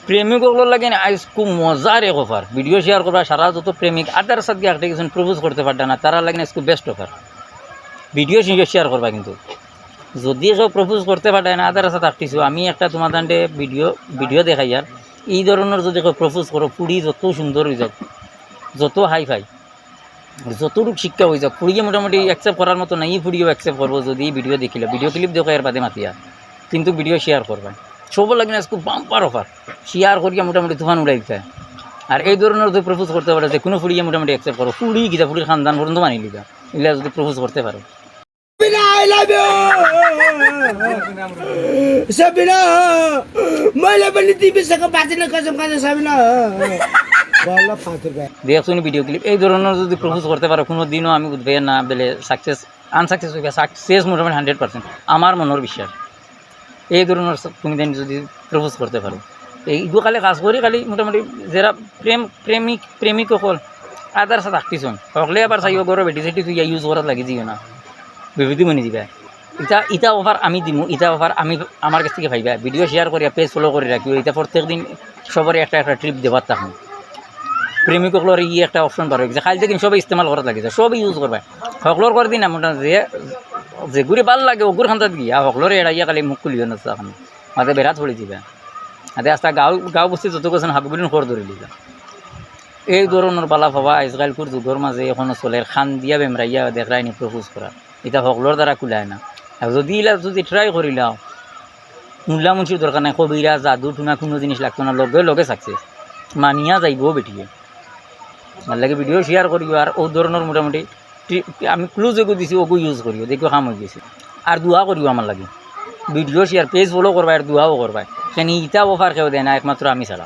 প্রেমিকগুলোর লাগে আজ খুব মজার এক অফার ভিডিও শেয়ার করবা সারা যত প্রেমিক আদার সাথে একটা কিছু প্রপোজ করতে পারবে না তারা লাগে আজকে বেস্ট অফার ভিডিও শেয়ার করবা কিন্তু যদি কেউ প্রপোজ করতে পারে না আদার সাথে আঁকটিছো আমি একটা তোমার দান্ডে ভিডিও দেখাই আর এই ধরনের যদি কেউ প্রপোজ করো পুরি যত সুন্দর হয়ে যাক যত হাই ফাই যতটুকু শিক্ষা হয়ে যাক পুড়িয়ে মোটামুটি অ্যাকসেপ্ট করার মতো নাই পুড়িয়েও অ্যাকসেপ্ট করবো যদি ভিডিও দেখিলে ভিডিও ক্লিপ দেখো এর বাদে মাতিয়া কিন্তু ভিডিও শেয়ার করবা সব লাগে না খুব বাম্পার অফার শেয়ার করিয়া মোটামুটি তুফান উড়াই যায় আর এই ধরনের যদি প্রপোজ করতে পারে যে কোনো ফুড়িয়ে মোটামুটি অ্যাকসেপ্ট করো ফুড়ি গিয়া ফুড়ির খানদান পর্যন্ত মানি লিবা এগুলা যদি প্রপোজ করতে পারো Sabina, malah beli TV sekarang pasti nak kasih Sabina. Wallah fatir gaya. দেখুন ভিডিও ক্লিপ এই ধরনের যদি প্রপোজ করতে পারো কোনো দিনও আমি উঠবে না বলে আনসাকসেস হয়ে গেছে সাকসেস মোটামুটি 100% আমার মনের বিশ্বাস এই ধরনের তুমি দিন যদি প্রপোজ করতে পারো এইগুলো খালি কাজ করি খালি মোটামুটি যারা প্রেমিক সকল আদার সাথে আঁকটিছন সকলে আবার চাইব ঘর বেটি সেটি তুই ইউজ করার লাগি দিও না বিভূতি মনে দিবা ইটা অফার আমি দিমু ইটা অফার আমি আমার কাছ থেকে পাইবা ভিডিও শেয়ার করিয়া পেজ ফলো করে রাখিও এটা প্রত্যেক দিন সবারই একটা ট্রিপ দেবার থাকুন প্রেমিকগুলোর একটা অপশন বার হয়ে গেছে খালি দেখুন সবাই ইস্তেমাল করা লাগিছে সবই ইউজ করবা সকলোর করে দিন মোটামুটি যে ঘুরে ভাল লাগে ওগুর খান্তাত গিয়া সকলোরে এড়াইয়া খালি মুখ খুলিও না তখন মাঝে বেড়া ধরে দিবা আদে আস্তা গাঁও বস্তি যত গেছেন হাবগুলিন খর ধরে দিবা এই ধরনের বালা ভাবা আজকালকুর যুগের মাঝে এখনো চলে খান দিয়া বেমরাইয়া দেখায়নি প্রপোজ করা এটা সকলোর দ্বারা কুলায় না আর যদি ইলা যদি ট্রাই করিলাও মূল্যা মুন্সির দরকার নাই কবিরা জাদু টুনা কোনো জিনিস লাগতো না লগে সাকসেস মানিয়া যাইবও বেটিয়ে আর লাগে ভিডিও শেয়ার করিও আর ও ধরনের মোটামুটি আমি ক্লুজ এগো দিছি ওগো ইউজ করিও দেখো কাম হয়ে গেছে আর দোয়া করিও আমার লাগে ভিডিও শেয়ার পেজ ফলো করবা আর দোয়াও করবা সেখানে ইটা অফার কেউ দেয় না একমাত্র আমি ছাড়া